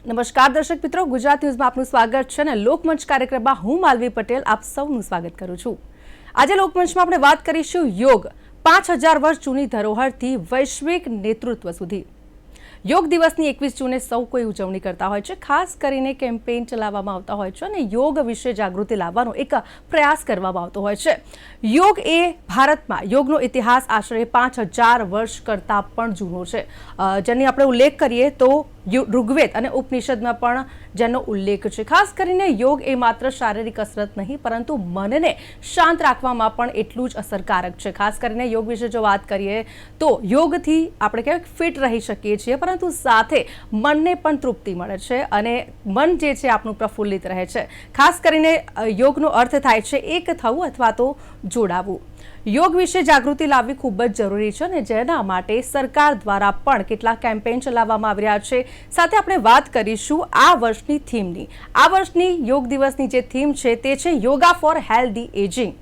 નમસ્કાર દર્શક મિત્રો, ગુજરાત ન્યૂઝમાં આપનું સ્વાગત છે અને લોકમંચ કાર્યક્રમમાં હું માલવી પટેલ આપ સૌનું સ્વાગત કરું છું। આજે લોકમંચમાં આપણે વાત કરીશું યોગ 5000 વર્ષ જૂની ધરોહરથી વૈશ્વિક નેતૃત્વ સુધી। યોગ દિવસની 21 જૂને સૌ કોઈ ઉજવણી કરતા હોય છે। ખાસ કરીને કેમ્પેઇન ચલાવવામાં આવતા હોય છે અને યોગ વિશે જાગૃતિ લાવવાનો એક પ્રયાસ કરવામાં આવતો હોય છે। યોગ એ ભારતમાં યોગનો ઇતિહાસ આશરે 5000 વર્ષ કરતાં પણ જૂનો છે, જેની આપણે ઉલ્લેખ કરીએ તો ઋગ્વેદ અને ઉપનિષદમાં પણ જેનો ઉલ્લેખ છે। ખાસ કરીને યોગ એ માત્ર શારીરિક કસરત નહીં પરંતુ મનને શાંત રાખવામાં પણ એટલું જ અસરકારક છે। ખાસ કરીને યોગ વિશે જો વાત કરીએ તો યોગથી આપણે કહેવાય ફિટ રહી શકીએ છીએ, પરંતુ સાથે મનને પણ તૃપ્તિ મળે છે અને મન જે છે આપણું પ્રફુલ્લિત રહે છે। ખાસ કરીને યોગનો અર્થ થાય છે એક થવું અથવા તો જોડાવું। યોગ વિશે જાગૃતિ લાવવી ખૂબ જ જરૂરી છે અને જેના માટે સરકાર દ્વારા પણ કેટલાક કેમ્પેઇન ચલાવવામાં આવી રહ્યા છે। સાથે આપણે વાત કરીશું આ વર્ષની થીમની। આ વર્ષની યોગ દિવસની જે થીમ છે તે છે યોગા ફોર હેલ્ધી એજિંગ।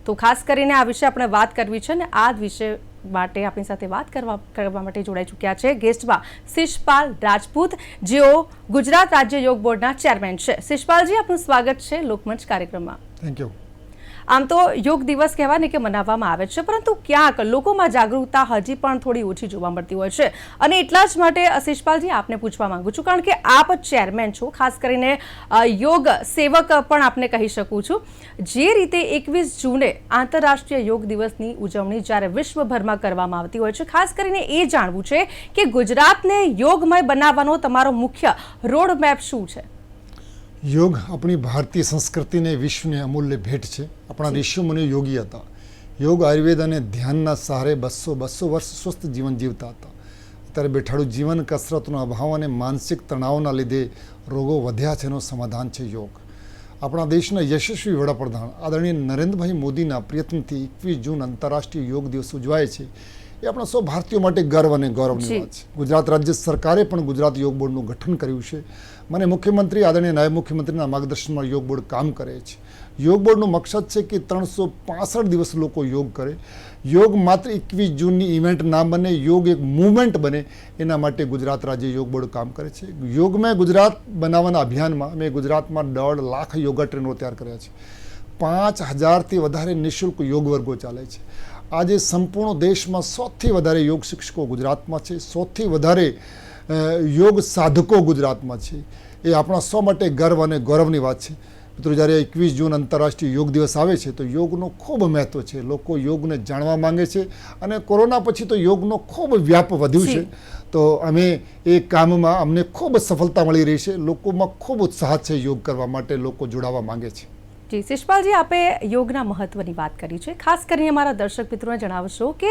તો ખાસ કરીને આ વિશે આપણે વાત કરવી છે અને આ વિશે માટે આપણી સાથે વાત કરવા માટે જોડાઈ ચૂક્યા છે ગેસ્ટમાં શિષપાલ રાજપૂત, જેઓ ગુજરાત રાજ્ય યોગ બોર્ડના ચેરમેન છે। શિષપાલજી, આપનું સ્વાગત છે લોકમંચ કાર્યક્રમમાં। Thank you. આમ તો યોગ દિવસ કહેવાય કે મનાવવામાં આવે છે, પરંતુ ક્યાંક લોકોમાં જાગૃતતા હજી પણ થોડી ઓછી જોવા મળતી હોય છે અને એટલા જ માટે શિષપાલજી આપને પૂછવા માંગુ છું, કારણ કે આપ ચેરમેન છો, ખાસ કરીને યોગ સેવક પણ આપને કહી શકું છું। જે રીતે 21 જૂને આંતરરાષ્ટ્રીય યોગ દિવસની ઉજવણી જ્યારે વિશ્વભરમાં કરવામાં આવતી હોય છે, ખાસ કરીને એ જાણવું છે કે ગુજરાતને યોગમય બનાવવાનો તમારો મુખ્ય રોડ મેપ શું છે? યોગ આપણી ભારતીય સંસ્કૃતિને વિશ્વને અમૂલ્ય ભેટ છે। આપણા ઋષિ મુનિ યોગી હતા। યોગ, આયુર્વેદ અને ધ્યાનના સહારે 200 વર્ષ સ્વસ્થ જીવન જીવતા હતા। અત્યારે બેઠાડું જીવન, કસરતનો અભાવ અને માનસિક તણાવના લીધે રોગો વધ્યા છે, એનું સમાધાન છે યોગ। આપણા દેશના યશસ્વી વડાપ્રધાન આદરણીય નરેન્દ્રભાઈ મોદીના પ્રયત્નથી 21 જૂન આંતરરાષ્ટ્રીય યોગ દિવસ ઉજવાય છે। એ આપણા સૌ ભારતીયો માટે ગર્વ અને ગૌરવની વાત છે। ગુજરાત રાજ્ય સરકારે પણ ગુજરાત યોગ બોર્ડનું ગઠન કર્યું છે। મને મુખ્યમંત્રી આદરણીય નાયબ મુખ્યમંત્રીના માર્ગદર્શનમાં યોગ બોર્ડ કામ કરે છે। યોગ બોર્ડનું મકસદ છે કે 365 દિવસ લોકો યોગ કરે। યોગ માત્ર 21 જૂનની ઇવેન્ટ ના બને, યોગ એક મૂવમેન્ટ બને, એના માટે ગુજરાત રાજ્ય યોગ બોર્ડ કામ કરે છે। યોગમય ગુજરાત બનાવવાના અભિયાનમાં અમે ગુજરાતમાં 1.5 લાખ યોગા ટ્રેનરો તૈયાર કર્યા છે। 5000થી વધારે નિઃશુલ્ક યોગ વર્ગો ચાલે છે। આજે સંપૂર્ણ દેશમાં સૌથી વધારે યોગ શિક્ષકો ગુજરાતમાં છે, સૌથી વધારે યોગ સાધકો ગુજરાતમાં છે। એ આપણા સૌ માટે ગર્વ અને ગૌરવની વાત છે। મિત્રો, જ્યારે 21 જૂન આંતરરાષ્ટ્રીય યોગ દિવસ આવે છે તો યોગનું ખૂબ મહત્વ છે। લોકો યોગને જાણવા માંગે છે અને કોરોના પછી તો યોગનો ખૂબ વ્યાપ વધ્યું છે। તો અમે એ કામમાં અમને ખૂબ સફળતા મળી રહી છે। લોકોમાં ખૂબ ઉત્સાહ છે યોગ કરવા માટે, લોકો જોડાવા માંગે છે। જી શિષપાલજી, આપે યોગના મહત્વની વાત કરી છે। ખાસ કરીને અમારા દર્શક મિત્રોને જણાવશો કે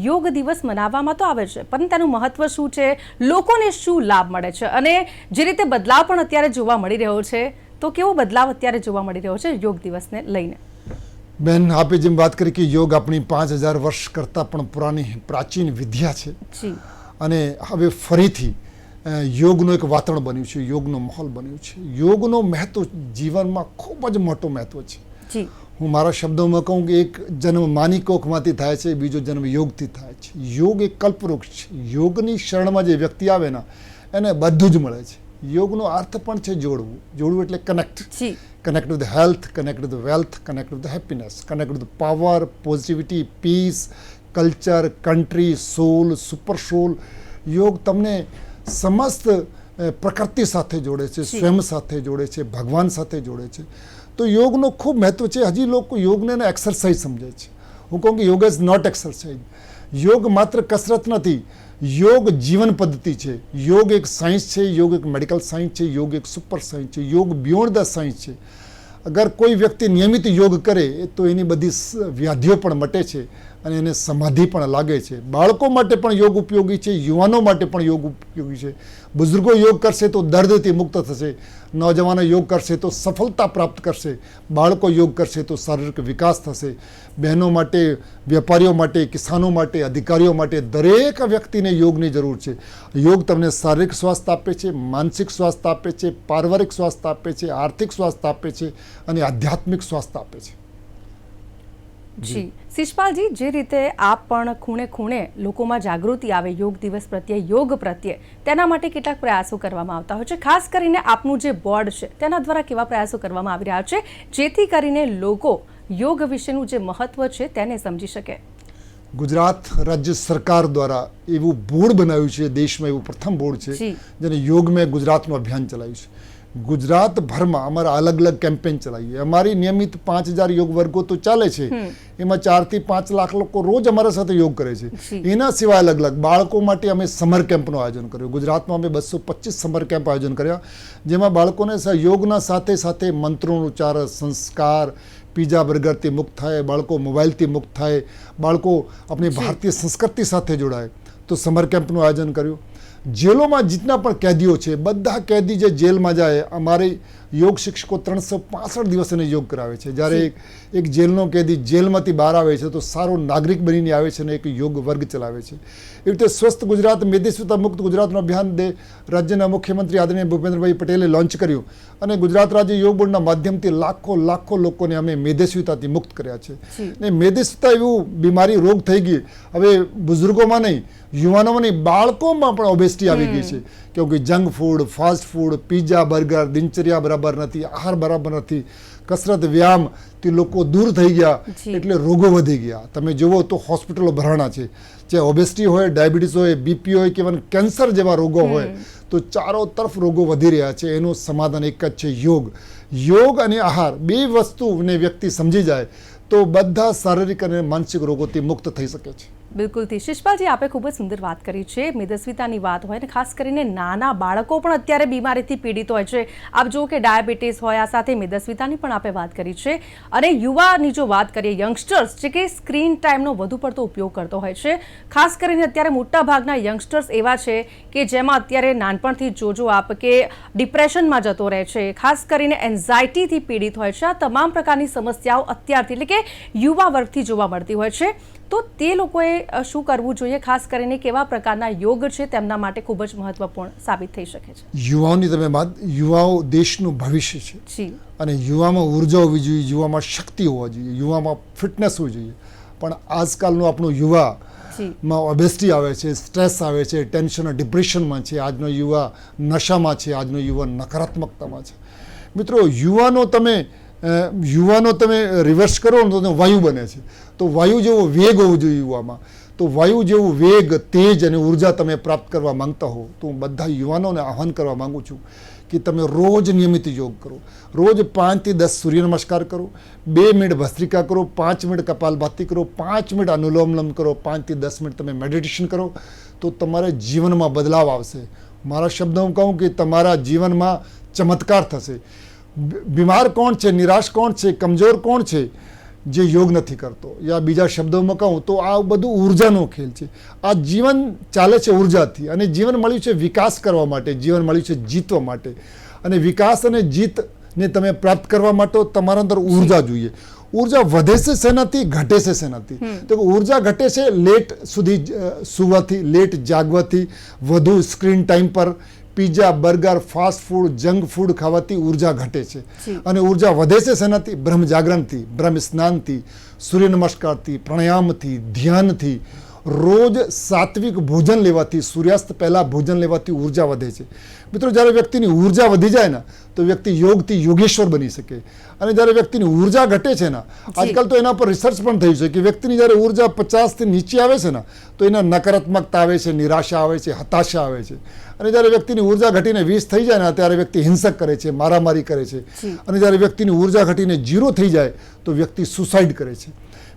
યોગ દિવસ મનાવવામાં તો આવે છે, પણ તેનું મહત્વ શું છે, લોકોને શું લાભ મળે છે અને જે રીતે બદલાવ પણ અત્યારે જોવા મળી રહ્યો છે, તો કેવો બદલાવ અત્યારે જોવા મળી રહ્યો છે યોગ દિવસને લઈને? બેન, આપે જેમ વાત કરી કે યોગ આપણી 5000 વર્ષ કરતાં પણ પુરાની પ્રાચીન વિદ્યા છે અને હવે ફરીથી યોગનું એક વાતાવરણ બન્યું છે, યોગનો માહોલ બન્યો છે। યોગનો મહત્વ જીવનમાં ખૂબ જ મોટો મહત્વ છે। હું મારા શબ્દોમાં કહું કે એક જન્મ માની કોખમાંથી થાય છે, બીજો જન્મ યોગથી થાય છે। યોગ એક કલ્પવૃક્ષ છે। યોગની શરણમાં જે વ્યક્તિ આવે ને એને બધું જ મળે છે। યોગનો અર્થ પણ છે જોડવું। જોડવું એટલે connect, connect with health, connect with wealth, connect with happiness, connect with power, positivity, peace, culture, country, soul, super soul. Yoga તમને સમસ્ત પ્રકૃતિ સાથે જોડે છે, સ્વયં સાથે જોડે છે, ભગવાન સાથે જોડે છે। તો યોગનો ખૂબ મહત્વ છે। હજી લોકો યોગને એક્સરસાઇઝ સમજે છે। હું કહું કે યોગ ઇઝ નોટ એક્સરસાઇઝ। યોગ માત્ર કસરત નથી, યોગ જીવન પદ્ધતિ છે। યોગ એક સાયન્સ છે, યોગ એક મેડિકલ સાયન્સ છે, યોગ એક સુપર સાયન્સ છે, યોગ બિયોન્ડ ધ સાયન્સ છે। અગર કોઈ વ્યક્તિ નિયમિત યોગ કરે તો એની બધી વ્યાધિઓ પણ મટે છે અને એને સમાધિ પણ લાગે છે। બાળકો માટે પણ યોગ ઉપયોગી છે, યુવાનો માટે પણ યોગ ઉપયોગી છે। બુઝુર્ગો યોગ કરશે તો દર્દથી મુક્ત થશે, નौजवानो યોગ કરશે તો સફળતા પ્રાપ્ત કરશે, બાળકો યોગ કરશે તો શારીરિક વિકાસ થશે। બહેનો માટે, વેપારીઓ માટે, કિસાનો માટે, અધિકારીઓ માટે દરેક વ્યક્તિને યોગની જરૂર છે। યોગ તમને શારીરિક સ્વાસ્થ્ય આપે છે, માનસિક સ્વાસ્થ્ય આપે છે, પારિવારિક સ્વાસ્થ્ય આપે છે, આર્થિક સ્વાસ્થ્ય આપે છે અને આધ્યાત્મિક સ્વાસ્થ્ય આપે છે। જી શિષપાલજી, જે રીતે આપ પણ ખૂણે ખૂણે લોકોમાં જાગૃતિ આવે યોગ દિવસ પ્રત્યે, યોગ પ્રત્યે, તેના માટે કેટલાક પ્રયાસો કરવામાં આવતા હોય છે. ખાસ કરીને આપનું જે બોર્ડ છે તેના દ્વારા કેવા પ્રયાસો કરવામાં આવી રહ્યા છે જેથી કરીને લોકો યોગ વિશેનું જે મહત્વ છે તેને સમજી શકે? ગુજરાત રાજ્ય સરકાર દ્વારા એવું બોર્ડ બનાવ્યું છે, દેશમાં એવું પ્રથમ બોર્ડ છે જેને યોગ મેં ગુજરાતનું અભિયાન ચલાવ્યું છે. ગુજરાતભરમાં અમારા અલગ અલગ કેમ્પેન ચલાવીએ. અમારી નિયમિત 5000 યોગ વર્ગો તો ચાલે છે, એમાં 4 થી 5 લાખ લોકો રોજ અમારા સાથે યોગ કરે છે. એના સિવાય અલગ અલગ બાળકો માટે અમે સમર કેમ્પનું આયોજન કર્યું. ગુજરાતમાં અમે 225 સમર કેમ્પ આયોજન કર્યા, જેમાં બાળકોને યોગના સાથે સાથે મંત્રોનું ઉચ્ચાર, સંસ્કાર, પીઝા બર્ગરથી મુક્ત થાય, બાળકો મોબાઈલથી મુક્ત થાય, બાળકો આપણી ભારતીય સંસ્કૃતિ સાથે જોડાય, તો સમર કેમ્પનું આયોજન કર્યું. જેલોમાં જેટલા પણ કેદીઓ છે, બધા કેદી જે જેલમાં જાય, અમારે યોગ શિક્ષકો 365 દિવસ એને યોગ કરાવે છે. જ્યારે એક જેલનો કેદી જેલમાંથી બહાર આવે છે તો સારો નાગરિક બનીને આવે છે અને એક યોગ વર્ગ ચલાવે છે. એવી રીતે સ્વસ્થ ગુજરાત, મેદસ્વીતા મુક્ત ગુજરાતનું અભિયાન રાજ્યના મુખ્યમંત્રી આદરણીય ભૂપેન્દ્રભાઈ પટેલે લોન્ચ કર્યું અને ગુજરાત રાજ્ય યોગ બોર્ડના માધ્યમથી લાખો લોકોને અમે મેદસ્વીતાથી મુક્ત કર્યા છે. ને મેદસ્વીતા એવું બીમારી રોગ થઈ ગઈ, હવે બુઝુર્ગોમાં નહીં, યુવાનોમાં નહીં, બાળકોમાં પણ ઓબેસિટી આવી ગઈ છે. કેમકે junk food, fast food, pizza burger, દિનચર્યા બરાબર નથી, આહાર બરાબર નથી, કસરત વ્યાયામથી લોકો દૂર થઈ ગયા, એટલે રોગો વધી ગયા. તમે જુઓ તો હોસ્પિટલો ભરાણા છે. જે ઓબેસિટી હોય, ડાયાબિટીસ હોય, બીપી હોય કે કેન્સર જેવા રોગો હોય, તો ચારો તરફ રોગો વધી રહ્યા છે. એનું સમાધાન એક જ છે, યોગ. યોગ અને આહાર બે વસ્તુને વ્યક્તિ સમજી જાય તો બધા શારીરિક અને માનસિક રોગોથી મુક્ત થઈ શકે છે. બિલકુલથી શિષપાલજી, આપે ખૂબ જ સુંદર વાત કરી છે. મેદસ્વીતાની વાત હોય ને ખાસ કરીને નાના બાળકો પણ અત્યારે બીમારીથી પીડિત હોય છે. આપ જુઓ કે ડાયાબિટીસ હોય, આ સાથે મેદસ્વીતાની પણ આપે વાત કરી છે. અને યુવાની જો વાત કરીએ, યંગસ્ટર્સ જે કે સ્ક્રીન ટાઈમનો વધુ પડતો ઉપયોગ કરતો હોય છે. ખાસ કરીને અત્યારે મોટાભાગના યંગસ્ટર્સ એવા છે કે જેમાં અત્યારે નાનપણથી જોજો આપ કે ડિપ્રેશનમાં જતો રહે છે, ખાસ કરીને એન્ઝાયટીથી પીડિત હોય છે. આ તમામ પ્રકારની સમસ્યાઓ અત્યારથી એટલે કે યુવા વર્ગથી જોવા મળતી હોય છે. તો તે લોકોએ શું કરવું જોઈએ? ખાસ કરીને કેવા પ્રકારના યોગ છે તેમના માટે ખૂબ જ મહત્વપૂર્ણ સાબિત થઈ શકે છે? યુવાઓની તમે વાત, યુવાઓ દેશનું ભવિષ્ય છે અને યુવામાં ઉર્જા હોવી જોઈએ, યુવામાં શક્તિ હોવા જોઈએ, યુવામાં ફિટનેસ હોવી જોઈએ. પણ આજકાલનું આપણું યુવામાં ઓબેસિટી આવે છે, સ્ટ્રેસ આવે છે, ટેન્શન, ડિપ્રેશનમાં છે, આજનો યુવા નશામાં છે, આજનો યુવા નકારાત્મકતામાં છે. મિત્રો, યુવાનો તમે રિવર્સ કરો ને તો વાયુ બને છે. તો વાયુ જેવો વેગ હોવો જોઈએ યુવામાં. તો વાયુ જેવું વેગ, તેજ અને ઉર્જા તમે પ્રાપ્ત કરવા માંગતા હો તો હું બધા યુવાનોને આહ્વાન કરવા માંગુ છું કે તમે રોજ નિયમિત યોગ કરો. રોજ 5 થી 10 સૂર્ય નમસ્કાર કરો, 2 મિનિટ ભસ્ત્રિકા કરો, 5 મિનિટ કપાલભાતિ કરો, 5 મિનિટ અનુલોમ કરો, 5 થી 10 મિનિટ તમે મેડિટેશન કરો, તો તમારા જીવનમાં બદલાવ આવશે. મારા શબ્દોમાં કહું કે તમારા જીવનમાં ચમત્કાર થશે. બીમાર કોણ છે, નિરાશ કોણ છે, કમજોર કોણ છે જે યોગ નથી કરતો? યા બીજા શબ્દોમાં કહું તો આ બધું ઉર્જાનો ખેલ છે. આ જીવન ચાલે છે ઉર્જાથી, અને જીવન મળ્યું છે વિકાસ કરવા માટે, જીવન મળ્યું છે જીતવા માટે. અને વિકાસ અને જીતને તમે પ્રાપ્ત કરવા માટે તમારા અંદર ઉર્જા જોઈએ. ઉર્જા વધે છે શેનાથી? ઘટે છે શેનાથી? તો ઉર્જા ઘટે છે લેટ સુધી સુવાથી, લેટ જાગવાથી, વધુ સ્ક્રીન ટાઈમ પર, pizza burger, fast food, junk food ખાવાથી ઉર્જા ઘટે છે. અને ઉર્જા વધે છે શેનાથી? બ્રહ્મ જાગરણથી, બ્રહ્મ સ્નાનથી, સૂર્ય નમસ્કારથી, પ્રાણાયામથી, ધ્યાનથી, રોજ સાત્વિક ભોજન લેવાથી, સૂર્યાસ્ત પહેલાં ભોજન લેવાથી ઉર્જા વધે છે. મિત્રો, જ્યારે વ્યક્તિની ઉર્જા વધી જાય ને તો વ્યક્તિ યોગથી યોગેશ્વર બની શકે. અને જ્યારે વ્યક્તિની ઉર્જા ઘટે છે ને, આજકાલ તો એના પર રિસર્ચ પણ થયું છે કે વ્યક્તિની જ્યારે ઉર્જા 50થી નીચે આવે છે ને તો એના નકારાત્મકતા આવે છે, નિરાશા આવે છે, હતાશા આવે છે. અને જ્યારે વ્યક્તિની ઉર્જા ઘટીને 20 થઈ જાય ને ત્યારે વ્યક્તિ હિંસક કરે છે, મારામારી કરે છે. અને જ્યારે વ્યક્તિની ઉર્જા ઘટીને 0 થઈ જાય તો વ્યક્તિ સુસાઇડ કરે છે.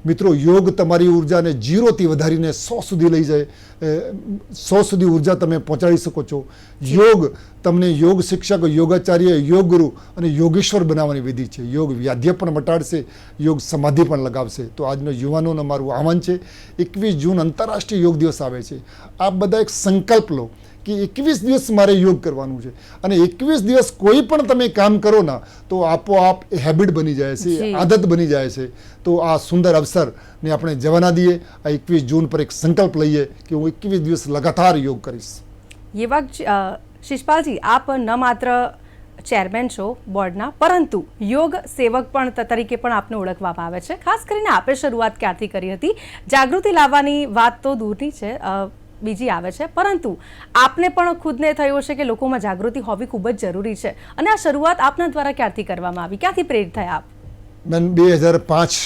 મિત્રો, યોગ તમારી ઉર્જાને 0થી વધારીને 100 સુધી લઈ જાય, 100 સુધી ઉર્જા તમે પહોંચાડી શકો છો. યોગ તમને યોગ શિક્ષક, યોગાચાર્ય, યોગ ગુરુ અને યોગેશ્વર બનાવવાની વિધિ છે. યોગ વ્યાધ્ય પણ મટાડશે, યોગ સમાધિ પણ લગાવશે. તો આજનો યુવાનોને મારું આહ્વાન છે, 21 જૂન આંતરરાષ્ટ્રીય યોગ દિવસ આવે છે. આપ બધા એક સંકલ્પ લો કે 21 દિવસ મારે યોગ કરવાનું છે. અને 21 દિવસ કોઈ પણ તમે કામ કરો ના તો આપોઆપ હેબિટ બની જાય છે, આદત બની જાય છે. તો આ સુંદર અવસરને આપણે જવા દઈએ. આ 21 જૂન પર એક સંકલ્પ લઈએ કે હું 21 દિવસ લગાતાર યોગ કરીશ. ये वक्त શિષપાલજી, આપ ન માત્ર ચેરમેન છો બોર્ડના, પરંતુ યોગ સેવક પણ તરીકે પણ આપને ઓળખવામાં આવે છે. ખાસ કરીને આપે શરૂઆત ક્યારથી કરી હતી? જાગૃતિ લાવવાની વાત તો દૂરની છે, બીજી આવે છે, પરંતુ આપને પણ ખુદને થયું હશે કે લોકોમાં જાગૃતિ હોવી ખૂબ જ જરૂરી છે, અને આ શરૂઆત આપના દ્વારા ક્યારથી કરવામાં આવી? ક્યાંથી પ્રેરિત થયા આપ? મેં 2005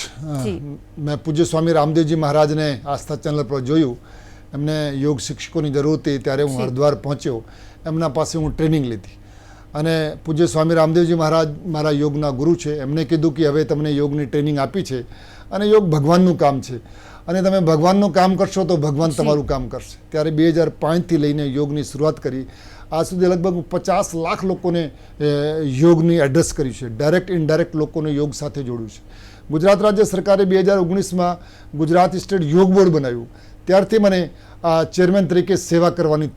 મેં પૂજ્ય સ્વામી રામદેવજી મહારાજને આસ્થા ચેનલ પર જોયું. એમને યોગ શિક્ષકોની જરૂર હતી ત્યારે હું હરિદ્વાર પહોંચ્યો. એમના પાસે હું ટ્રેનિંગ લીધી અને પૂજ્ય સ્વામી રામદેવજી મહારાજ મારા યોગના ગુરુ છે. એમને કીધું કે હવે તમને યોગની ટ્રેનિંગ આપી છે અને યોગ ભગવાનનું કામ છે અને તમે ભગવાનનું કામ કરશો તો ભગવાન તમારું કામ કરશે. ત્યારે 2005થી લઈને યોગની શરૂઆત કરી. આજ સુધી લગભગ 50 લાખ લોકોને યોગની એડ્રેસ કર્યું છે. ડાયરેક્ટ ઇનડાયરેક્ટ લોકોને યોગ સાથે જોડ્યું છે. ગુજરાત રાજ્ય સરકારે 2019માં ગુજરાત સ્ટેટ યોગ બોર્ડ બનાવ્યું. ત્યારથી મને ચેરમેન તરીકે સેવા કરવાની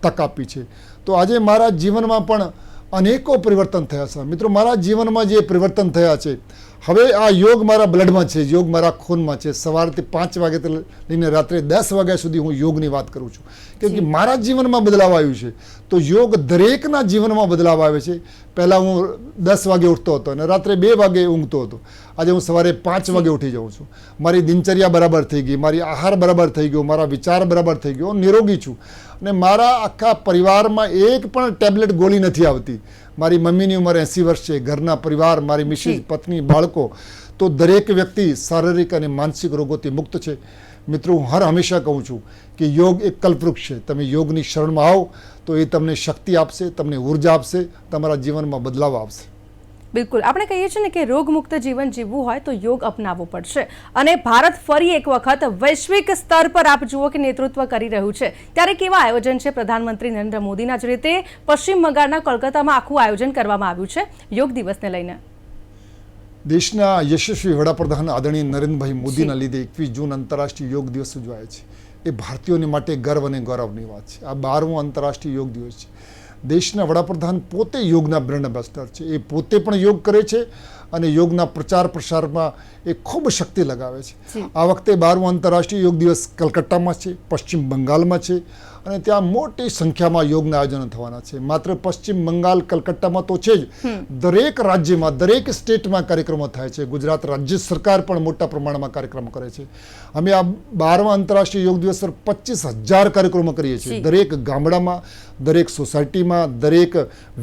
તક આપી છે. તો આજે મારા જીવનમાં પણ અનેકો પરિવર્તન થયા છે. મિત્રો, મારા જીવનમાં જે પરિવર્તન થયા છે, હવે આ યોગ મારા બ્લડમાં છે, યોગ મારા ખૂનમાં છે. સવારથી 5 વાગ્યાથી લઈને રાત્રે 10 વાગ્યા સુધી હું યોગની વાત કરું છું, કેમ કે મારા જીવનમાં બદલાવ આવ્યું છે. તો યોગ દરેકના જીવનમાં બદલાવ આવે છે. પહેલાં હું 10 વાગે ઉઠતો હતો અને રાત્રે 2 વાગે ઊંઘતો હતો. આજે હું સવારે 5 વાગે ઉઠી જાઉં છું. મારી દિનચર્યા બરાબર થઈ ગઈ, મારી આહાર બરાબર થઈ ગયો, મારા વિચાર બરાબર થઈ ગયો, નિરોગી છું. અને મારા આખા પરિવારમાં એક પણ ટેબ્લેટ ગોળી નથી આવતી. મારી મમ્મીની ઉંમર 80 વર્ષ છે. ઘરના પરિવાર, મારી મિસિસ, પત્ની, બાળકો, તો દરેક વ્યક્તિ શારીરિક અને માનસિક રોગોથી મુક્ત છે. મિત્રો, હું હંમેશા કહું છું કે યોગ એક કલ્પવૃક્ષ છે. તમે યોગની શરણમાં આવો તો એ તમને શક્તિ આપશે, તમને ઉર્જા આપશે, તમારા જીવનમાં બદલાવ આવશે. બિલકુલ, આપણે કહીએ છીએ ને કે રોગમુક્ત જીવન જીવવું હોય તો યોગ અપનાવવો પડશે. અને ભારત ફરી એક વખત વૈશ્વિક સ્તર પર આપ જુઓ કે નેતૃત્વ કરી રહ્યું છે, ત્યારે કેવા આયોજન છે? પ્રધાનમંત્રી નરેન્દ્ર મોદીના જ રીતે પશ્ચિમ બંગાળના કોલકાતામાં આખું આયોજન કરવામાં આવ્યું છે યોગ દિવસને લઈને. દેશના યશસ્વી વડાપ્રધાન આદરણીય નરેન્દ્રભાઈ મોદીના લીધે 21 જૂન આંતરરાષ્ટ્રીય યોગ દિવસ ઉજવાય છે. એ ભારતીયોને માટે ગર્વ અને ગૌરવની વાત છે. આ 12મો આંતરરાષ્ટ્રીય યોગ દિવસ છે. દેશના વડાપ્રધાન પોતે યોગના બ્રાન્ડ એમ્બેસેડર છે. એ પોતે પણ યોગ કરે છે અને યોગના પ્રચાર પ્રસારમાં એ ખૂબ શક્તિ લગાવે છે. આ વખતે 12મો આંતરરાષ્ટ્રીય યોગ દિવસ કલકત્તામાં છે, પશ્ચિમ બંગાળમાં છે અને ત્યાં મોટી સંખ્યામાં યોગના આયોજનો થવાના છે. માત્ર પશ્ચિમ બંગાળ, કલકત્તામાં તો છે જ, દરેક રાજ્યમાં, દરેક સ્ટેટમાં કાર્યક્રમો થાય છે. ગુજરાત રાજ્ય સરકાર પણ મોટા પ્રમાણમાં કાર્યક્રમો કરે છે. અમે આ 12મા આંતરરાષ્ટ્રીય યોગ દિવસ પર 25,000 કાર્યક્રમો કરીએ છીએ. દરેક ગામડામાં, દરેક સોસાયટીમાં, દરેક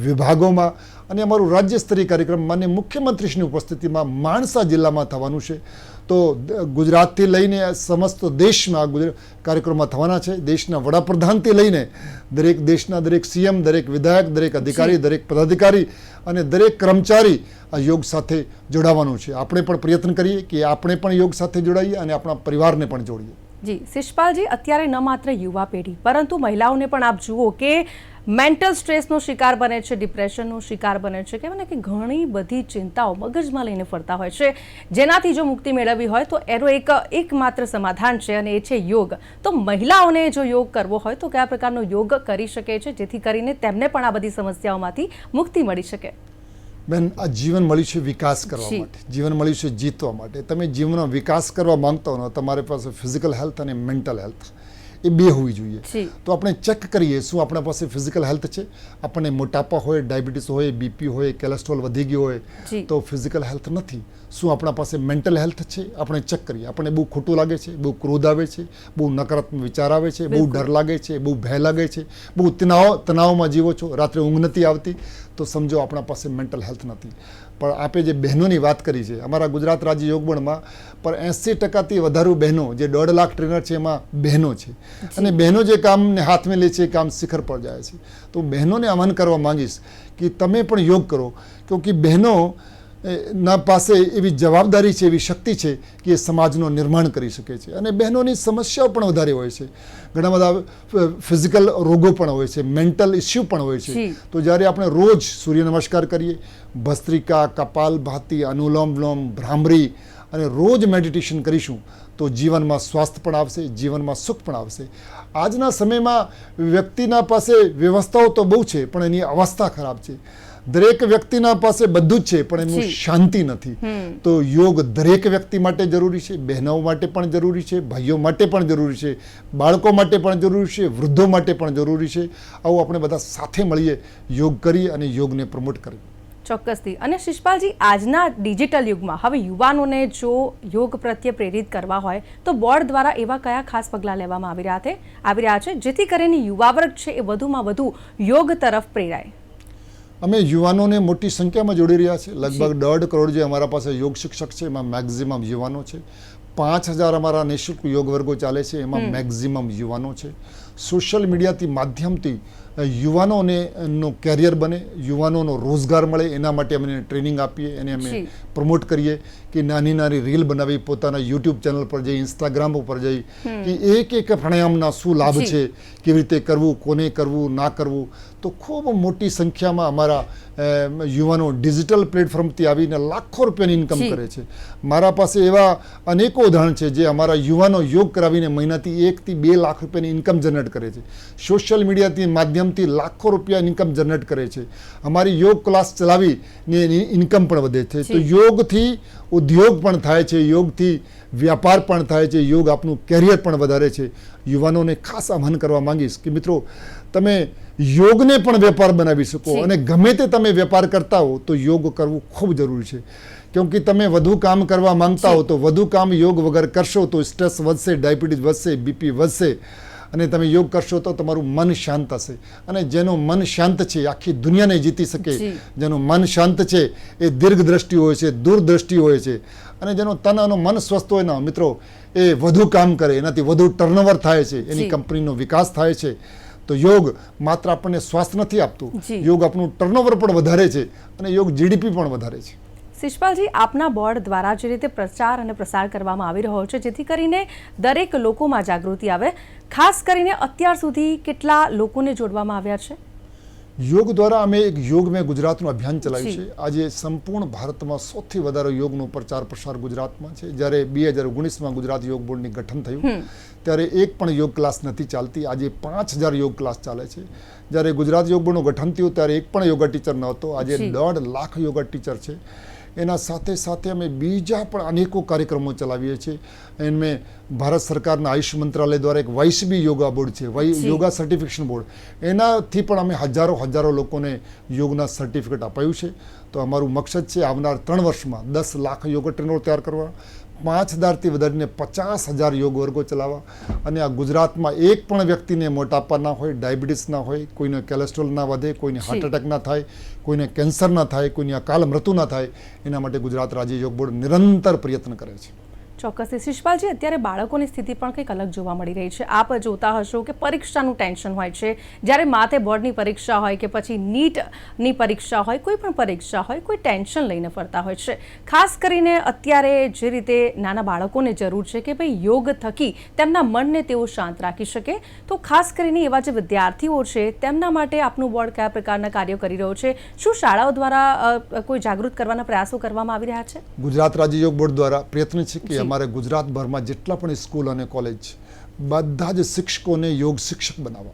વિભાગોમાં. અને અમારું રાજ્ય સ્તરીય કાર્યક્રમ માનનીય મુખ્યમંત્રીશ્રીની ઉપસ્થિતિમાં માણસા જિલ્લામાં થવાનું છે. તો ગુજરાતથી લઈને સમસ્ત દેશમાં કાર્યક્રમમાં થવાના છે. દેશના વડાપ્રધાનથી લઈને દરેક દેશના દરેક સીએમ, દરેક વિધાયક, દરેક અધિકારી, દરેક પદાધિકારી અને દરેક કર્મચારી આ યોગ સાથે જોડાવાનું છે. આપણે પણ પ્રયત્ન કરીએ કે આપણે પણ યોગ સાથે જોડાઈએ અને આપણા પરિવારને પણ જોડીએ. જી શિષપાલજી, અત્યારે ન માત્ર યુવા પેઢી પરંતુ મહિલાઓને પણ આપ જુઓ કે મેન્ટલ સ્ટ્રેસનો શિકાર બને છે, ડિપ્રેશનનો શિકાર બને છે, કહેવાય ને કે ઘણી બધી ચિંતાઓ મગજમાં લઈને ફરતા હોય છે, જેનાથી જો મુક્તિ મેળવવી હોય તો એનો એકમાત્ર સમાધાન છે અને એ છે યોગ. તો મહિલાઓને જો યોગ કરવો હોય તો કયા પ્રકારનો યોગ કરી શકે છે જેથી કરીને તેમને પણ આ બધી સમસ્યાઓમાંથી મુક્તિ મળી શકે? બેન, આ જીવન મળ્યું છે વિકાસ કરવા માટે, જીવન મળ્યું છે જીતવા માટે. તમે જીવનનો વિકાસ કરવા માંગતા હો, તમારી પાસે ફિઝિકલ હેલ્થ અને મેન્ટલ હેલ્થ એ બે હોવી જોઈએ. તો આપણે ચેક કરીએ શું આપણા પાસે ફિઝિકલ હેલ્થ છે. આપણને મોટાપા હોય, ડાયાબિટીસ હોય, બીપી હોય, કોલેસ્ટ્રોલ વધી ગયો હોય તો ફિઝિકલ હેલ્થ નથી. શું આપણા પાસે મેન્ટલ હેલ્થ છે? આપણે ચેક કરીએ. આપણને બહુ ખોટું લાગે છે, બહુ ક્રોધ આવે છે, બહુ નકારાત્મક વિચાર આવે છે, બહુ ડર લાગે છે, બહુ ભય લાગે છે, બહુ તણાવમાં જીવો છો, રાત્રે ઊંઘ નથી આવતી, તો સમજો આપણા પાસે મેન્ટલ હેલ્થ નથી. પણ આપે જે બહેનોની વાત કરી છે, અમારા ગુજરાત રાજ્ય યોગ બોર્ડમાં પણ 80%થી વધારે બહેનો, જે 1.5 લાખ ટ્રેનર છે એમાં બહેનો છે. અને બહેનો જે કામને હાથમાં લે છે એ કામ શિખર પર જાય છે. તો બહેનોને આહ્વાન કરવા માંગીશ કે તમે પણ યોગ કરો, ક્યોંકિ બહેનો ના પાસે એવી જવાબદારી છે, એવી શક્તિ છે કે એ સમાજનું નિર્માણ કરી શકે છે. અને બહેનોની સમસ્યાઓ પણ વધારે હોય છે. ઘણા બધા ફિઝિકલ રોગો પણ હોય છે, મેન્ટલ ઇસ્યુ પણ હોય છે. તો જ્યારે આપણે રોજ સૂર્ય નમસ્કાર કરીએ, ભસ્ત્રિકા, કપાલભાતિ, અનુલોમ વિલોમ, ભ્રામરી અને રોજ મેડિટેશન કરીશું તો જીવનમાં સ્વાસ્થ્ય પણ આવશે, જીવનમાં સુખ પણ આવશે. આજના સમયમાં વ્યક્તિના પાસે વ્યવસ્થાઓ તો બહુ છે પણ એની અવસ્થા ખરાબ છે. દરેક વ્યક્તિના પાસે બધું જ છે પણ એનું જી. શાંતિ નથી. તો યોગ દરેક વ્યક્તિ માટે જરૂરી છે, બહેનો માટે પણ જરૂરી છે, ભાઈઓ માટે પણ જરૂરી છે, બાળકો માટે પણ જરૂરી છે, વૃદ્ધો માટે પણ જરૂરી છે. આવું આપણે બધા સાથે મળીએ યોગ કરીએ અને યોગને પ્રમોટ કરીએ. ચોક્કસથી. અને શિષપાલજી, આજના ડિજિટલ યુગમાં હવે યુવાનોને જો યોગ પ્રત્યે પ્રેરિત કરવા હોય તો બોર્ડ દ્વારા એવા કયા ખાસ પગલાં લેવામાં આવી રહ્યા છે જેથી કરીને યુવા વર્ગ છે એ વધુમાં વધુ યોગ તરફ પ્રેરાય? અમે યુવાનોને મોટી સંખ્યામાં જોડી રહ્યા છે. લગભગ 1.5 કરોડ જે અમારા પાસે યોગ શિક્ષક છે એમાં મેક્ઝિમમ યુવાનો છે. 5,000 અમારા નિઃશુલ્ક યોગ વર્ગો ચાલે છે એમાં મેક્ઝિમમ યુવાનો છે. સોશિયલ મીડિયાથી માધ્યમથી યુવાનોને નો કેરિયર બને, યુવાનોનો રોજગાર મળે એના માટે અમે ટ્રેનિંગ આપીએ, એને અમે જી. પ્રમોટ કરીએ કે નાની નાની રીલ બનાવી પોતાના યુટ્યુબ ચેનલ પર જઈ, ઇન્સ્ટાગ્રામ ઉપર જઈ કે એક પ્રાણાયામના શું લાભ જી. છે, કેવી રીતે કરવું, કોને કરવું, ના કરવું. તો ખૂબ મોટી સંખ્યામાં અમારા યુવાનો ડિજિટલ પ્લેટફોર્મથી આવીને લાખો રૂપિયાની ઇન્કમ જી. કરે છે. મારા પાસે એવા અનેકો ઉદાહરણ છે જે અમારા યુવાનો યોગ કરાવીને મહિનાથી 1 થી 2 લાખ રૂપિયાની ઇન્કમ જનરેટ કરે છે. સોશિયલ મીડિયાથી માધ્યમથી લાખો રૂપિયા ઇન્કમ જનરેટ કરે છે. અમારી યોગ ક્લાસ ચલાવીને એની ઇન્કમ પણ વધે છે. તો યોગથી ઉદ્યોગ પણ થાય છે, યોગથી વ્યાપાર પણ થાય છે, યોગ આપનું કેરિયર પણ વધારે છે. યુવાનોને ખાસ આહ્વાન કરવા માંગીશ કે મિત્રો, તમે યોગને પણ વેપાર બનાવી શકો જી. અને ગમે તે તમે વેપાર કરતા હો તો યોગ કરવું ખૂબ જરૂરી છે. કેમકે તમે વધુ કામ કરવા માંગતા હો તો વધુ કામ યોગ વગર કરશો તો સ્ટ્રેસ વધશે, ડાયાબિટીસ વધશે, બીપી વધશે. અને તમે યોગ કરશો તો તમારું મન શાંત હશે. અને જેનું મન શાંત છે આખી દુનિયાને જીતી શકે. જી. જેનું મન શાંત છે એ દીર્ઘદ્રષ્ટિ હોય છે, દૂરદ્રષ્ટિ હોય છે. અને જેનો તન અને મન સ્વસ્થ હોય ને મિત્રો, એ વધુ કામ કરે, એનાથી વધુ ટર્નઓવર થાય છે, એની જી. કંપનીનો વિકાસ થાય છે. તો યોગ માત્ર આપણને સ્વાસ્થ્ય નથી આપતું, જી. યોગ આપણું ટર્નઓવર પણ વધારે છે અને યોગ જીડીપી પણ વધારે છે. શિષપાલજી, આપના બોર્ડ દ્વારા જે રીતે પ્રચાર અને પ્રસાર કરવામાં આવી રહ્યો છે જેથી કરીને દરેક લોકોમાં જાગૃતિ આવે, ખાસ કરીને અત્યાર સુધી કેટલા લોકોને જોડવામાં આવ્યા છે? યોગ દ્વારા અમે એક યોગ મેં ગુજરાતનું અભિયાન ચલાવ્યું જી. છે. આજે સંપૂર્ણ ભારતમાં સૌથી વધારે યોગનો પ્રચાર પ્રસાર ગુજરાતમાં છે. જ્યારે 2019માં ગુજરાત યોગ બોર્ડની ગઠન થયું ત્યારે એક પણ યોગ ક્લાસ નથી ચાલતી. આજે 5,000 યોગ ક્લાસ ચાલે છે. જ્યારે ગુજરાત યોગ બોર્ડનું ગઠન થયું ત્યારે એક પણ યોગા ટીચર નહોતો. આજે જી. 1.5 લાખ યોગા ટીચર છે. એના સાથે સાથે અમે બીજા પણ અનેકો કાર્યક્રમો ચલાવીએ છીએ. એમાં ભારત સરકારના આયુષ મંત્રાલય દ્વારા એક YCB યોગા બોર્ડ છે, જી. Yoga certification board. એનાથી પણ અમે હજારો લોકોને યોગના સર્ટિફિકેટ અપાયું છે. તો અમારું મકસદ છે આવનાર 3 વર્ષમાં 10 લાખ યોગા ટ્રેનરો તૈયાર કરવા, 5,000થી વધારીને 50,000 યોગ વર્ગો ચલાવવા. અને આ ગુજરાતમાં એક પણ વ્યક્તિને મોટાપા ના હોય, ડાયાબિટીસ ના હોય, કોઈને કોલેસ્ટ્રોલ ના વધે, કોઈને હાર્ટ એટેક ના થાય, કોઈને કેન્સર ના થાય, કોઈની અકાલ મૃત્યુ ના થાય, એના માટે ગુજરાત રાજ્ય યોગ બોર્ડ નિરંતર પ્રયત્ન કરે છે. ચોક્કસથી. શિષપાલજી, અત્યારે બાળકોની સ્થિતિ પણ કંઈક અલગ જોવા મળી રહી છે. આપ જોતા હશો કે પરીક્ષાનું ટેન્શન હોય છે, જ્યારે માથે બોર્ડની પરીક્ષા હોય કે પછી નીટની પરીક્ષા હોય, કોઈ પણ પરીક્ષા હોય, કોઈ ટેન્શન લઈને ફરતા હોય છે. ખાસ કરીને અત્યારે જે રીતે નાના બાળકોને જરૂર છે કે ભાઈ યોગ થકી તેમના મનને તેઓ શાંત રાખી શકે, તો ખાસ કરીને એવા જે વિદ્યાર્થીઓ છે તેમના માટે આપનું બોર્ડ કયા પ્રકારના કાર્યો કરી રહ્યો છે? શું શાળાઓ દ્વારા કોઈ જાગૃત કરવાના પ્રયાસો કરવામાં આવી રહ્યા છે? ગુજરાત રાજ્ય યોગ બોર્ડ દ્વારા પ્રયત્ન છે કે જી. અમારે ગુજરાતભરમાં જેટલા પણ સ્કૂલ અને કોલેજ બધા જ શિક્ષકોને યોગ શિક્ષક બનાવવા.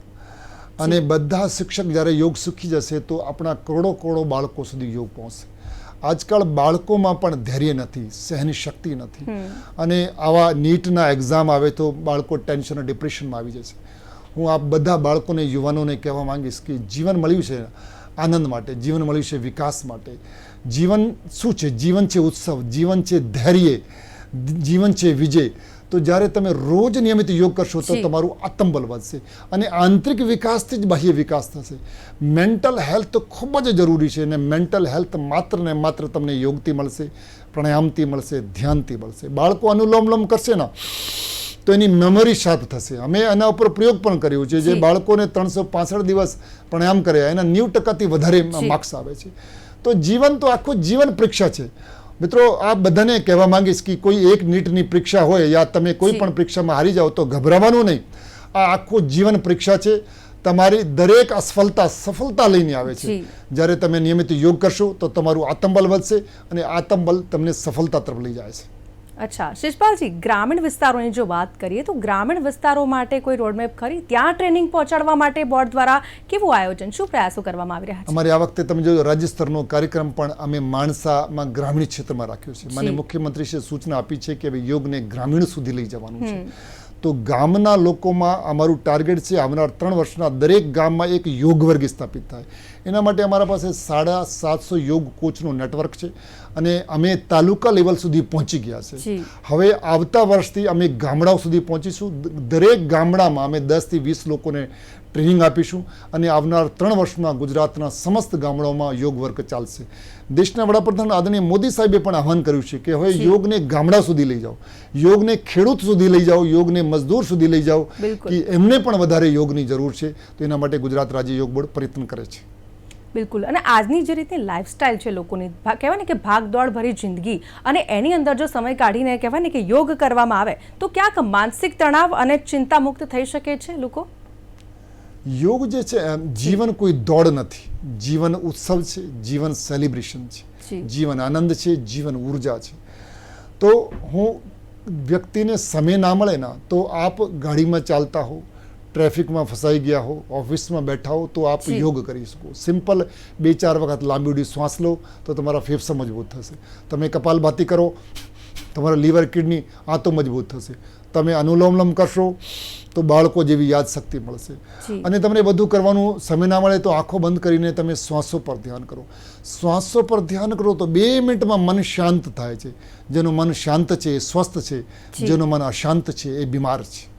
અને બધા શિક્ષક જ્યારે યોગ શીખી જશે તો આપણા કરોડો બાળકો સુધી યોગ પહોંચશે. આજકાલ બાળકોમાં પણ ધૈર્ય નથી, સહન શક્તિ નથી. અને આવા નીટના એક્ઝામ આવે તો બાળકો ટેન્શન અને ડિપ્રેશનમાં આવી જશે. હું આ બધા બાળકોને, યુવાનોને કહેવા માંગીશ કે જીવન મળ્યું છે આનંદ માટે, જીવન મળ્યું છે વિકાસ માટે. જીવન શું છે? જીવન છે ઉત્સવ, જીવન છે ધૈર્ય, જીવન છે વિજય. તો જ્યારે તમે રોજ નિયમિત યોગ કરશો તો જી. તમારું આત્મબળ વધશે અને આંતરિક વિકાસથી જ બાહ્ય વિકાસ થશે. મેન્ટલ હેલ્થ ખૂબ જ જરૂરી છે અને મેન્ટલ હેલ્થ માત્ર ને માત્ર તમને યોગથી મળશે, પ્રાણાયામથી મળશે, ધ્યાનથી મળશે. બાળકો અનુલોમ કરશે ને તો એની મેમરી શાર્પ થશે. અમે એના ઉપર પ્રયોગ પણ કર્યો છે. જે જી. બાળકોને 365 દિવસ પ્રાણાયામ કરે એના 90%થી વધારે જી. માર્ક્સ આવે છે. તો જીવન તો આખું જીવન પરીક્ષા છે. મિત્રો, આ બધાને કહેવા માંગીશ કે કોઈ એક નીટની પરીક્ષા હોય યા તમે કોઈ જી. પણ પરીક્ષામાં હારી જાઓ તો ગભરાવાનું નહીં. આ આખું જીવન પરીક્ષા છે. તમારી દરેક અસફળતા સફળતા લઈને આવે છે. જી. જ્યારે તમે નિયમિત યોગ કરશો તો તમારું આત્મબળ વધશે અને આત્મબળ તમને સફળતા તરફ લઈ જાય છે. અચ્છા શિષપાલજી, ગ્રામીણ વિસ્તારોની જો વાત કરીએ તો ગ્રામીણ વિસ્તારો માટે કોઈ રોડમેપ ખરી? ત્યાં ટ્રેનિંગ પહોંચાડવા માટે બોર્ડ દ્વારા કેવું આયોજન, શું પ્રયાસો કરવામાં આવી રહ્યા છે? અમારી આ વખતે તમે જો રાજ્ય સ્તરનો કાર્યક્રમ પણ અમે માણસામાં ગ્રામીણ ક્ષેત્રમાં રાખ્યો છે. માનનીય મુખ્યમંત્રીશ્રીએ સૂચના આપી છે કે હવે યોગને ગ્રામીણ સુધી લઈ જવાનું છે. તો ગામના લોકોમાં અમારું ટાર્ગેટ છે આવનાર 3 વર્ષના દરેક ગામમાં એક યોગ વર્ગ સ્થાપિત થાય. એના માટે અમારા પાસે 750 યોગ કોચનું નેટવર્ક છે અને અમે તાલુકા લેવલ સુધી પહોંચી ગયા છે. હવે આવતા વર્ષથી અમે ગામડાઓ સુધી પહોંચીશું. દરેક ગામડામાં અમે 10 થી 20 લોકોને ટ્રેનિંગ આપીશું અને આવનાર 3 વર્ષમાં ગુજરાતના સમસ્ત ગામડાઓમાં યોગ વર્ગ ચાલશે. દેશના વડાપ્રધાન આદરણીય મોદી સાહેબે પણ આહવાન કર્યું છે કે હવે યોગને ગામડા સુધી લઈ જાઓ, યોગને ખેડૂત સુધી લઈ જાઓ, યોગને મજદૂર સુધી લઈ જાઓ, કે એમને પણ વધારે યોગની જરૂર છે. તો એના માટે ગુજરાત રાજ્ય યોગ બોર્ડ પ્રયત્ન કરે છે. બિલકુલ. અને આજની જે રીતે લાઈફસ્ટાઈલ છે લોકોની, કહેવાય ને કે ભાગદોડ ભરી જિંદગી, અને એની અંદર જો સમય કાઢીને કહેવાય ને કે યોગ કરવામાં આવે તો ક્યાંક માનસિક તણાવ અને ચિંતા મુક્ત થઈ શકે છે લોકો. યોગ જે છે જીવન કોઈ દોડ નથી, જીવન ઉત્સવ છે, જીવન સેલિબ્રેશન છે, જીવન આનંદ છે, જીવન ઉર્જા છે. તો હું વ્યક્તિને સમય ના મળે ના તો આપ ગાડીમાં ચાલતા હો, ટ્રાફિકમાં ફસાઈ ગયા હો, ઓફિસમાં બેઠા હો તો આપ યોગ કરી શકો. સિમ્પલ 2-4 વખત લાંબી ઉડી શ્વાસ લો તો તમારા ફેફસા મજબૂત થશે. તમે કપાલભાતિ કરો, તમારા લીવર કિડની આ તો મજબૂત થશે. તમે અનુલોમલમ કરશો તો બાળકો જેવી યાદશક્તિ મળશે. અને તમને બધું કરવાનું સમય ના મળે તો આંખો બંધ કરીને તમે શ્વાસો પર ધ્યાન કરો. શ્વાસો પર ધ્યાન કરો તો 2 મિનિટમાં મન શાંત થાય છે. જેનું મન શાંત છે એ સ્વસ્થ છે, જેનું મન અશાંત છે એ બીમાર છે.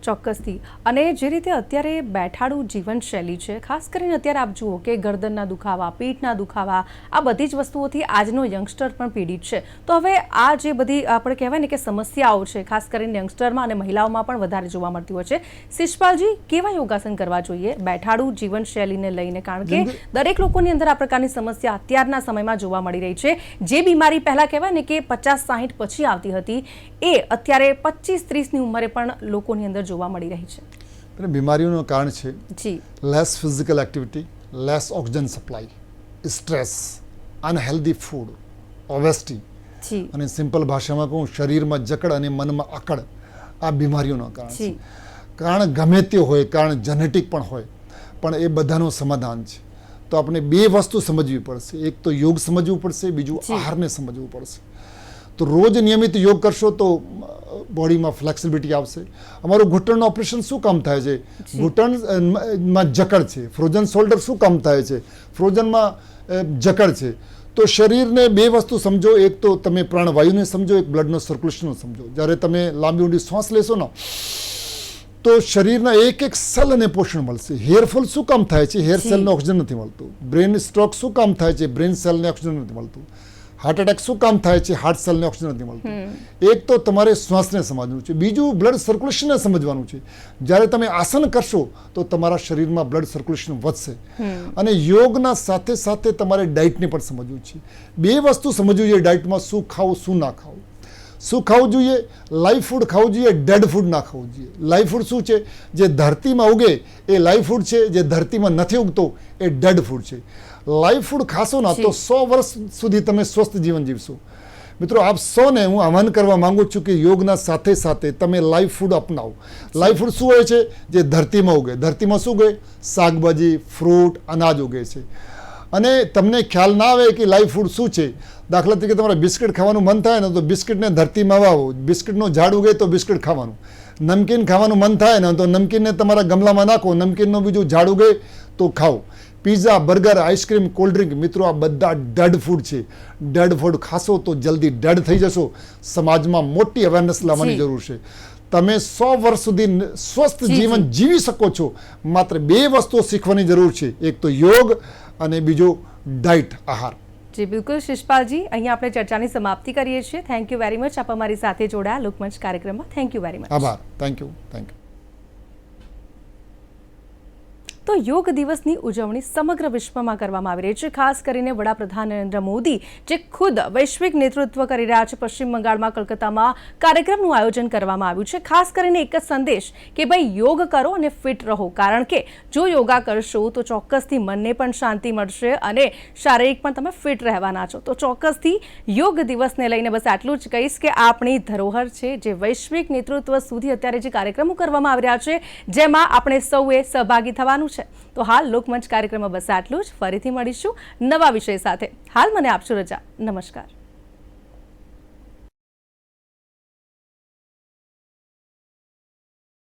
ચોક્કસથી. અને જે રીતે અત્યારે બેઠાડું જીવનશૈલી છે, ખાસ કરીને અત્યારે આપ જુઓ કે ગરદનના દુખાવા, પીઠના દુખાવા, આ બધી જ વસ્તુઓથી આજનો યંગસ્ટર પણ પીડિત છે. તો હવે આ જે બધી આપણે કહેવાય ને કે સમસ્યાઓ છે, ખાસ કરીને યંગસ્ટરમાં અને મહિલાઓમાં પણ વધારે જોવા મળતી હોય છે. શિષપાલજી, કેવા યોગાસન કરવા જોઈએ બેઠાડું જીવનશૈલીને લઈને? કારણ કે દરેક લોકોની અંદર આ પ્રકારની સમસ્યા અત્યારના સમયમાં જોવા મળી રહી છે. જે બીમારી પહેલાં કહેવાય ને કે 50-60 પછી આવતી હતી, એ અત્યારે 25-30ની ઉંમરે પણ લોકોની અંદર જોવા મળી રહી છે. બીમારીઓનું કારણ છે less physical activity, less oxygen supply, stress, unhealthy food, obesity, અને સિમ્પલ ભાષામાં કહું શરીરમાં જકડ અને મનમાં અકડ. આ બીમારીઓનું કારણ છે. કારણ ગમે તે હોય, કારણ જેનેટિક પણ હોય, પણ એ બધાનું સમાધાન છે. તો આપણે 2 વસ્તુ સમજવી પડશે. એક તો યોગ સમજવું પડશે, બીજું આહારને સમજવું પડશે. તો રોજ નિયમિત યોગ કરશો તો બોડીમાં ફ્લેક્સિબિલિટી આવશે. અમારું ઘૂંટણનું ઓપરેશન શું કામ થાય છે? ઘૂંટણમાં જકડ છે. ફ્રોઝન શોલ્ડર શું કામ થાય છે? ફ્રોઝનમાં જકડ છે. તો શરીરને 2 વસ્તુ સમજો. એક તો તમે પ્રાણવાયુને સમજો, એક બ્લડનો સર્ક્યુલેશન સમજો. જ્યારે તમે લાંબી ઊંડી શ્વાસ લેશો ને તો શરીરના એક સેલને પોષણ મળશે. હેરફોલ શું કામ થાય છે? હેર સેલને ઓક્સિજન નથી મળતું. બ્રેન સ્ટ્રોક શું કામ થાય છે? બ્રેન સેલને ઓક્સિજન નથી મળતું. હાર્ટ એટેક શું કામ થાય છે? હાર્ટ સેલને ઓક્સિજન નથી મળતું. એક તો તમારે શ્વાસને સમજવું છે. બીજું બ્લડ સર્ક્યુલેશનને સમજવાનું છે. જ્યારે તમે આસન કરશો તો તમારા શરીરમાં બ્લડ સર્ક્યુલેશન વધશે. અને યોગના સાથે સાથે તમારે ડાયટને પણ સમજવું છે. 2 વસ્તુ સમજવું જોઈએ ડાયટમાં: શું ખાવું, શું ના ખાવું. શું ખાવું જોઈએ? લાઈવ ફૂડ ખાવું જોઈએ, ડેડ ફૂડ ના ખાવું જોઈએ. લાઈવ ફૂડ શું છે? જે ધરતીમાં ઉગે એ લાઈવ ફૂડ છે. જે ધરતીમાં નથી ઉગતો એ ડેડ ફૂડ છે. લાઈવ ફૂડ ખાશો ના તો 100 વર્ષ સુધી તમે સ્વસ્થ જીવન જીવશો. મિત્રો, આપ સૌને હું આહવાન કરવા માંગુ છું કે યોગના સાથે સાથે તમે લાઈવ ફૂડ અપનાવો. લાઈવ ફૂડ શું હોય છે? જે ધરતીમાં ઉગે. ધરતીમાં શું ઉગે? શાકભાજી, ફ્રૂટ, અનાજ ઉગે છે. અને તમને ખ્યાલ ના આવે કે લાઈવ ફૂડ શું છે. દાખલા તરીકે તમારે બિસ્કિટ ખાવાનું મન થાય ને તો બિસ્કિટને ધરતીમાં વાવો. બિસ્કિટનો ઝાડ ઉગે તો બિસ્કિટ ખાવાનું. નમકીન ખાવાનું મન થાય ને તો નમકીનને તમારા ગમલામાં નાખો. નમકીનનું બીજું ઝાડ ઉગે તો ખાઓ. Pizza, burger, ice cream, cold drink, મિત્રો આ બધા ડેડ ફૂડ છે. ડેડ ફૂડ ખાશો તો જલ્દી ડેડ થઈ જશો. સમાજમાં મોટી અવેરનેસ લાવવાની જરૂર છે. તમે 100 વર્ષ સુધી સ્વસ્થ જીવન જીવી શકો છો. માત્ર 2 વસ્તુઓ શીખવાની જરૂર છે. એક તો યોગ અને બીજો ડાયટ, આહાર. જી બિલકુલ શિષપાલજી, અહીંયા આપણે ચર્ચાની સમાપ્તિ કરીએ છીએ. Thank you very much. આપ અમારી સાથે જોડાયા લોકમંચ કાર્યક્રમમાં. Thank you very much. આભાર. Thank you. તો યોગ દિવસની ઉજવણી સમગ્ર વિશ્વમાં કરવામાં આવી રહી છે. ખાસ કરીને વડાપ્રધાન નરેન્દ્ર મોદી જે ખુદ વૈશ્વિક નેતૃત્વ કરી રહ્યા છે. પશ્ચિમ બંગાળમાં કલકત્તામાં કાર્યક્રમનું આયોજન કરવામાં આવ્યું છે. ખાસ કરીને એક જ સંદેશ કે ભાઈ યોગ કરો અને ફિટ રહો, કારણ કે જો યોગા કરશો તો ચોક્કસથી મનને પણ શાંતિ મળશે અને શારીરિક પણ તમે ફિટ રહેવાના છો. તો ચોક્કસથી યોગ દિવસને લઈને બસ આટલું જ કહીશ કે આપણી ધરોહર છે, જે વૈશ્વિક નેતૃત્વ સુધી અત્યારે જે કાર્યક્રમો કરવામાં આવી રહ્યા છે જેમાં આપણે સૌએ સહભાગી થવાનું છે. તો હાલ લોકમંચ કાર્યક્રમમાં બસ આટલું જ. ફરીથી મળીશું નવા વિષય સાથે. હાલ મને આપશો રજા. નમસ્કાર.